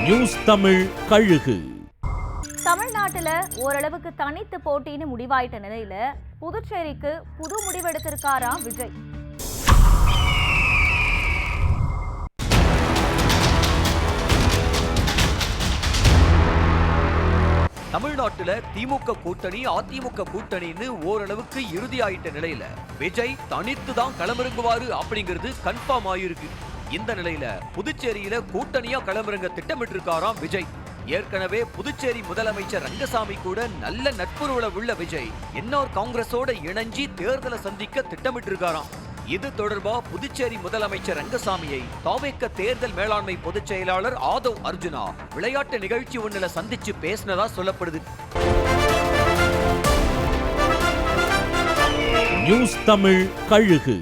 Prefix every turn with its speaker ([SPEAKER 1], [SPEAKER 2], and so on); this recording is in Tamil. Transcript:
[SPEAKER 1] நியூஸ் தமிழ் கழுகு.
[SPEAKER 2] தமிழ்நாட்டுல ஓரளவுக்கு தனித்து போட்டின்னு முடிவாயிட்ட நிலையில புதுச்சேரிக்கு புது முடிவெடுத்திருக்காராம் விஜய்.
[SPEAKER 3] தமிழ்நாட்டுல திமுக கூட்டணி அதிமுக கூட்டணின்னு ஓரளவுக்கு இறுதியாயிட்ட நிலையில விஜய் தனித்து தான் களமிறங்குவாரு அப்படிங்கிறது கன்ஃபார்ம் ஆயிருக்கு. இந்த நிலையில புதுச்சேரியில கூட்டணியா களமிறங்க திட்டமிட்டு இருக்காராம் விஜய். ஏற்கனவே புதுச்சேரி முதலமைச்சர் ரங்கசாமி கூட நல்ல நட்புறவுல உள்ள விஜய் என்ஆர் காங்கிரஸோட இணைஞ்சி தேர்தலை சந்திக்க திட்டமிட்டு இருக்காராம். இது தொடர்பா புதுச்சேரி முதலமைச்சர் ரங்கசாமியை தாவேக்க தேர்தல் மேலாண்மை பொதுச் செயலாளர் ஆதவ் அர்ஜுனா விளையாட்டு நிகழ்ச்சி ஒன்றில் சந்திச்சு பேசினதா சொல்லப்படுது.
[SPEAKER 1] நியூஸ் தமிழ் கழுகு.